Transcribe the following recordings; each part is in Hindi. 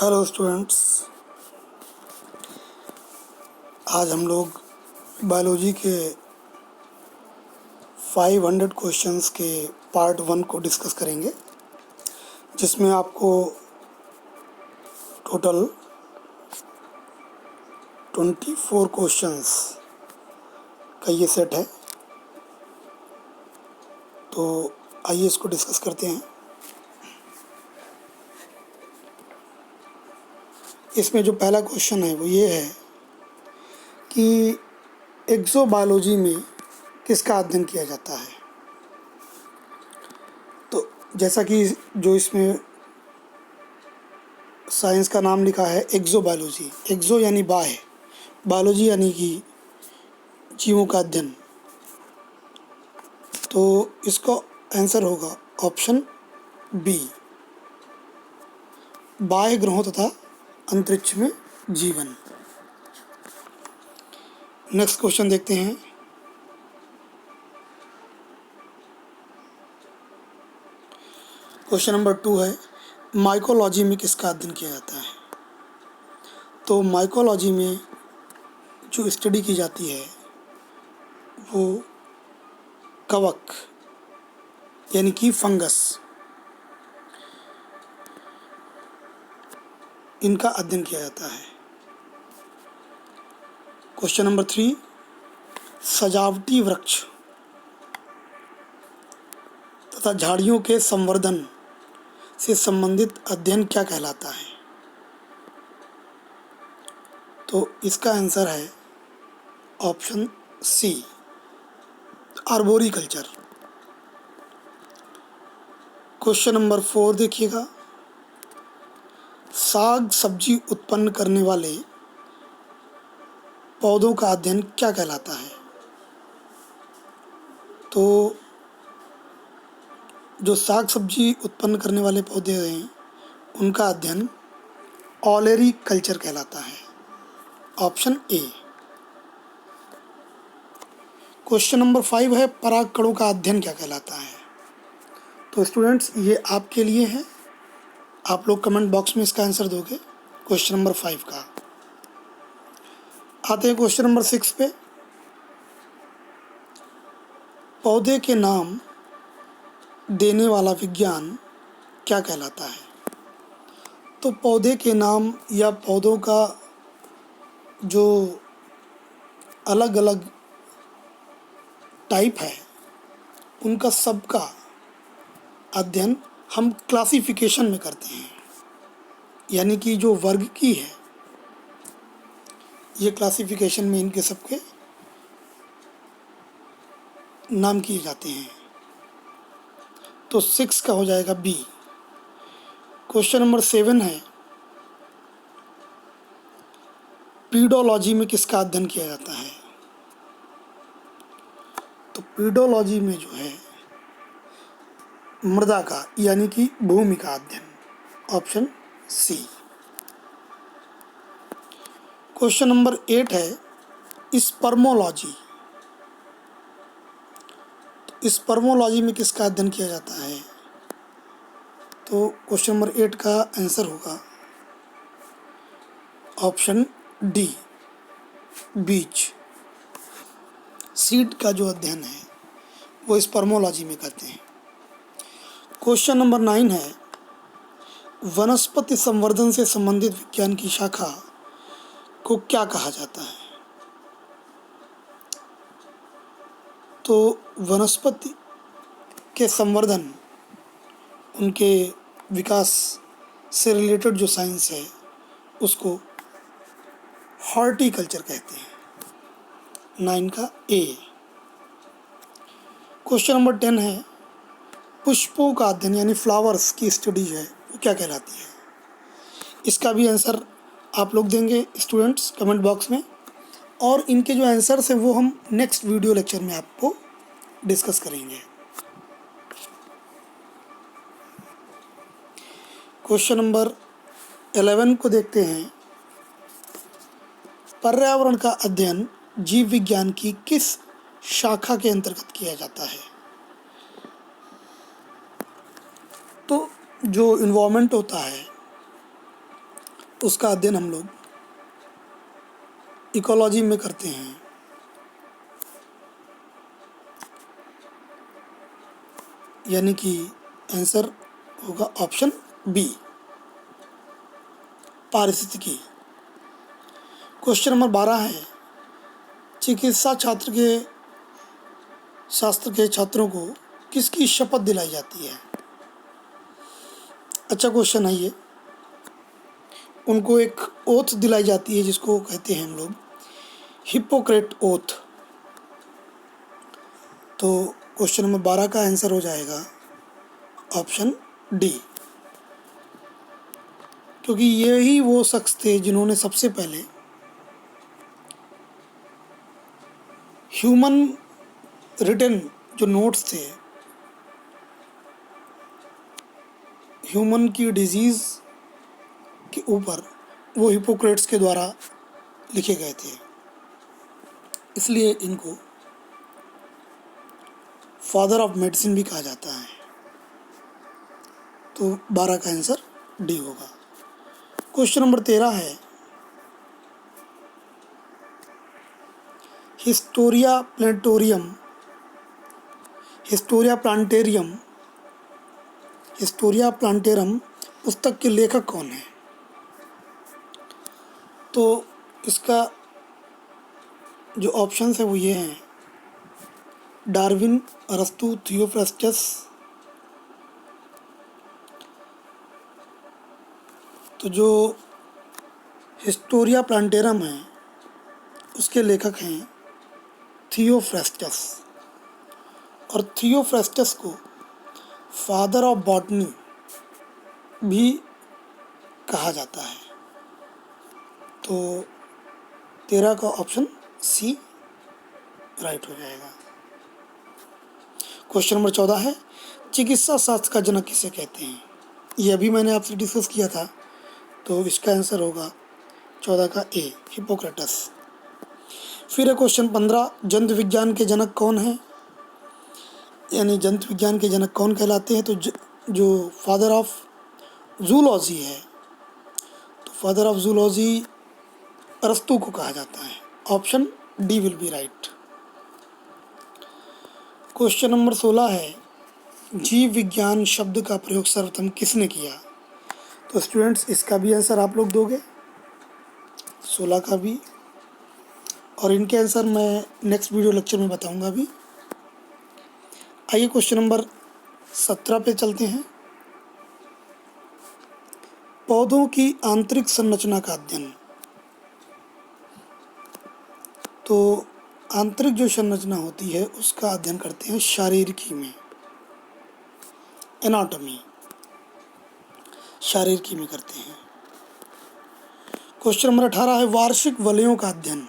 हेलो स्टूडेंट्स, आज हम लोग बायोलॉजी के 500 क्वेश्चंस के पार्ट 1 को डिस्कस करेंगे, जिसमें आपको टोटल 24 क्वेश्चंस का ये सेट है। तो आइए इसको डिस्कस करते हैं। इसमें जो पहला क्वेश्चन है वो ये है कि एक्सोबायोलॉजी में किसका अध्ययन किया जाता है। तो जैसा कि जो इसमें साइंस का नाम लिखा है एक्सोबायोलॉजी, एक्सो यानी बाह्य, बायोलॉजी यानी कि जीवों का अध्ययन। तो इसका आंसर होगा ऑप्शन बी, बाह्य ग्रहों तथा अंतरिक्ष में जीवन। नेक्स्ट क्वेश्चन देखते हैं। क्वेश्चन नंबर 2 है, माइकोलॉजी में किसका अध्ययन किया जाता है। तो माइकोलॉजी में जो स्टडी की जाती है वो कवक यानी कि फंगस, इनका अध्ययन किया जाता है। क्वेश्चन नंबर 3, सजावटी वृक्ष तथा झाड़ियों के संवर्धन से संबंधित अध्ययन क्या कहलाता है। तो इसका आंसर है option C, arboriculture. Question number 4 देखिएगा, साग सब्जी उत्पन्न करने वाले पौधों का अध्ययन क्या कहलाता है। तो जो साग सब्जी उत्पन्न करने वाले पौधे हैं उनका अध्ययन ऑलेरी कल्चर कहलाता है, ऑप्शन ए। क्वेश्चन नंबर 5 है, परागकणों का अध्ययन क्या कहलाता है। तो स्टूडेंट्स ये आपके लिए है, आप लोग कमेंट बॉक्स में इसका आंसर दोगे क्वेश्चन नंबर 5 का। आते हैं क्वेश्चन नंबर 6 पे, पौधे के नाम देने वाला विज्ञान क्या कहलाता है। तो पौधे के नाम या पौधों का जो अलग अलग टाइप है उनका सबका अध्ययन हम क्लासिफिकेशन में करते हैं, यानी कि जो वर्ग की है ये क्लासिफिकेशन में इनके सबके नाम किए जाते हैं। तो 6 का हो जाएगा बी। क्वेश्चन नंबर 7 है, पीडोलॉजी में किसका अध्ययन किया जाता है। तो पीडोलॉजी में जो है मृदा का यानी कि भूमि का अध्ययन, ऑप्शन सी। क्वेश्चन नंबर 8 है, स्पर्मोलॉजी। तो स्पर्मोलॉजी में किसका अध्ययन किया जाता है। तो क्वेश्चन नंबर 8 का आंसर होगा ऑप्शन डी, बीज, सीड का जो अध्ययन है वो स्पर्मोलॉजी में करते हैं। क्वेश्चन नंबर 9 है, वनस्पति संवर्धन से संबंधित विज्ञान की शाखा को क्या कहा जाता है। तो वनस्पति के संवर्धन, उनके विकास से रिलेटेड जो साइंस है उसको हॉर्टिकल्चर कहते हैं, 9 का ए। क्वेश्चन नंबर 10 है, पुष्पों का अध्ययन यानी फ्लावर्स की स्टडी है वो क्या कहलाती है। इसका भी आंसर आप लोग देंगे स्टूडेंट्स कमेंट बॉक्स में, और इनके जो आंसर्स हैं वो हम नेक्स्ट वीडियो लेक्चर में आपको डिस्कस करेंगे। क्वेश्चन नंबर 11 को देखते हैं, पर्यावरण का अध्ययन जीव विज्ञान की किस शाखा के अंतर्गत किया जाता है। तो जो इन्वायरमेंट होता है उसका अध्ययन हम लोग इकोलॉजी में करते हैं। यानी कि आंसर होगा ऑप्शन बी, पारिस्थितिकी। क्वेश्चन नंबर 12 है, चिकित्सा शास्त्र के छात्रों को किसकी शपथ दिलाई जाती है? अच्छा क्वेश्चन है ये। उनको एक ओथ दिलाई जाती है जिसको कहते हैं हम लोग हिप्पोक्रेट ओथ। तो क्वेश्चन नंबर 12 का आंसर हो जाएगा ऑप्शन डी, क्योंकि यही वो शख्स थे जिन्होंने सबसे पहले ह्यूमन रिटन जो नोट्स थे ह्यूमन की डिजीज़ के ऊपर, वो हिपोक्रेट्स के द्वारा लिखे गए थे, इसलिए इनको फादर ऑफ मेडिसिन भी कहा जाता है। तो 12 का आंसर डी होगा। क्वेश्चन नंबर 13 है, हिस्टोरिया प्लांटेरम पुस्तक के लेखक कौन है? तो इसका जो ऑप्शंस है वो ये हैं, डार्विन, अरस्तु, थियोफ्रास्टस। तो जो हिस्टोरिया प्लांटेरम है उसके लेखक हैं थियोफ्रास्टस, और थियोफ्रास्टस को फादर ऑफ बॉटनी भी कहा जाता है। तो 13 का ऑप्शन सी राइट हो जाएगा। क्वेश्चन नंबर 14 है, चिकित्सा शास्त्र का जनक किसे कहते हैं? ये अभी मैंने आपसे डिस्कस किया था, तो इसका आंसर होगा 14 का ए, हिपोक्रेटस। फिर है क्वेश्चन 15, जंतु विज्ञान के जनक कौन है? यानी जंतु विज्ञान के जनक कौन कहलाते हैं? तो जो फादर ऑफ जूलॉजी है, तो फादर ऑफ जूलॉजी अरस्तु को कहा जाता है। Option D will be right. Question number 16 है, जीव विज्ञान शब्द का प्रयोग सर्वप्रथम किसने किया? तो स्टूडेंट्स इसका भी आंसर आप लोग दोगे, 16 का भी, और इनके आंसर मैं नेक्स्ट वीडियो लेक्चर में बताऊंगा भी। आइए क्वेश्चन नंबर 17 पे चलते हैं। पौधों की आंतरिक संरचना का अध्ययन। तो आंतरिक जो संरचना होती है उसका अध्ययन करते हैं शारीरिकी में, एनाटॉमी, शारीरिकी में करते हैं। क्वेश्चन नंबर 18 है, वार्षिक वलयों का अध्ययन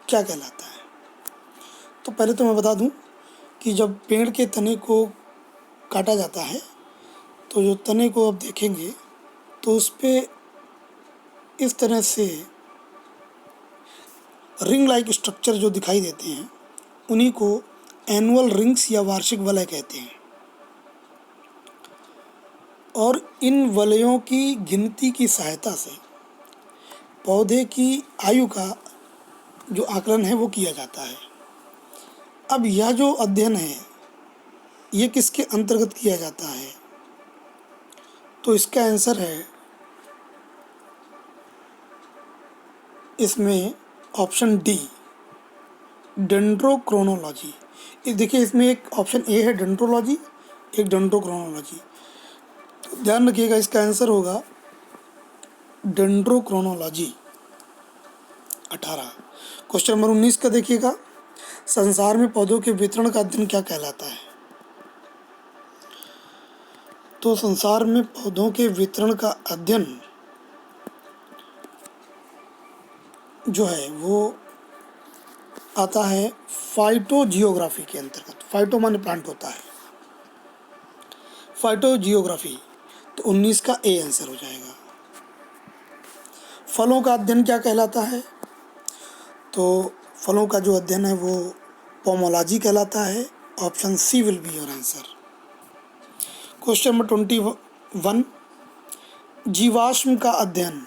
क्या कहलाता है? तो पहले तो मैं बता दूं कि जब पेड़ के तने को काटा जाता है तो जो तने को आप देखेंगे तो उस पर इस तरह से रिंग लाइक स्ट्रक्चर जो दिखाई देते हैं उन्हीं को एनुअल रिंग्स या वार्षिक वलय कहते हैं। और इन वलयों की गिनती की सहायता से पौधे की आयु का जो आकलन है वो किया जाता है। अब यह जो अध्ययन है ये किसके अंतर्गत किया जाता है? तो इसका आंसर है इसमें ऑप्शन डी, डेंड्रोक्रोनोलॉजी। ये देखिए, इसमें एक ऑप्शन ए है डेंड्रोलॉजी, एक डेंड्रोक्रोनोलॉजी। तो ध्यान रखिएगा, इसका आंसर होगा डेंड्रोक्रोनोलॉजी 18। क्वेश्चन नंबर 19 का देखिएगा, संसार में पौधों के वितरण का अध्ययन क्या कहलाता है? तो संसार में पौधों के वितरण का अध्ययन जो है वो आता है फाइटोजियोग्राफी के अंतर्गत। फाइटो माने प्लांट होता है, फाइटोजियोग्राफी। तो 19 का ए आंसर हो जाएगा। फलों का अध्ययन क्या कहलाता है? तो फलों का जो अध्ययन है वो पोमोलॉजी कहलाता है। Option C will be your answer. Question number 21, जीवाश्म का अध्ययन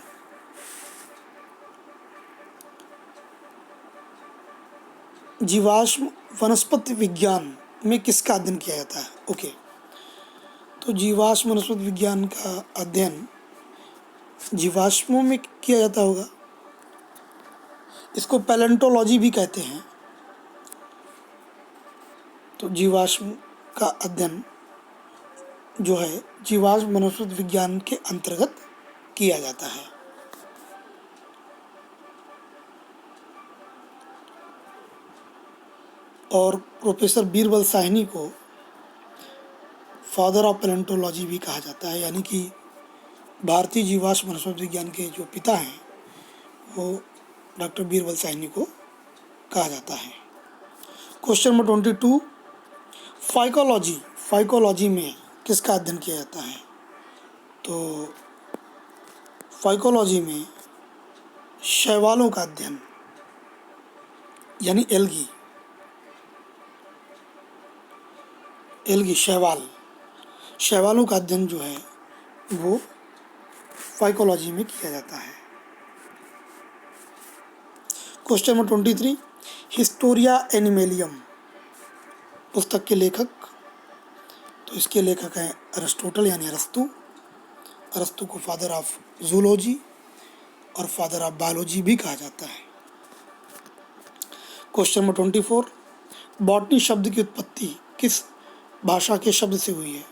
जीवाश्म वनस्पति विज्ञान में किसका अध्ययन किया जाता है? ओके, तो जीवाश्म वनस्पति विज्ञान का अध्ययन जीवाश्मों में किया जाता होगा। इसको पैलेंटोलॉजी भी कहते हैं। तो जीवाश्म का अध्ययन जो है जीवाश्म वनस्पति विज्ञान के अंतर्गत किया जाता है। और प्रोफेसर बीरबल साहनी को फादर ऑफ पैलेंटोलॉजी भी कहा जाता है, यानी कि भारतीय जीवाश्म वनस्पति विज्ञान के जो पिता हैं वो डॉक्टर बीरबल साहनी को कहा जाता है। क्वेश्चन नंबर 22, फाइकोलॉजी में किसका अध्ययन किया जाता है? तो फाइकोलॉजी में शैवालों का अध्ययन यानी एल्गी शैवालों का अध्ययन जो है वो फाइकोलॉजी में किया जाता है। क्वेश्चन नंबर 23, हिस्टोरिया एनिमेलियम पुस्तक के लेखक, तो इसके लेखक हैं अरिस्टोटल यानी अरस्तु को फादर ऑफ जूलॉजी और फादर ऑफ बायोलॉजी भी कहा जाता है। क्वेश्चन नंबर 24, बॉटनी शब्द की उत्पत्ति किस भाषा के शब्द से हुई है?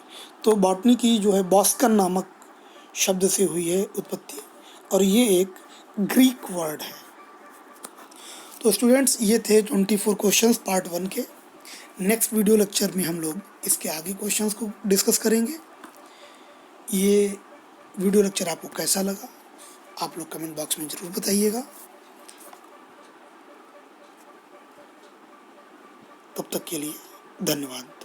तो बॉटनी की जो है बॉस्कन नामक शब्द से हुई है उत्पत्ति, और ये एक ग्रीक वर्ड है। तो स्टूडेंट्स, ये थे 24 क्वेश्चंस पार्ट 1 के। नेक्स्ट वीडियो लेक्चर में हम लोग इसके आगे क्वेश्चंस को डिस्कस करेंगे। ये वीडियो लेक्चर आपको कैसा लगा आप लोग कमेंट बॉक्स में ज़रूर बताइएगा। तब तक के लिए धन्यवाद।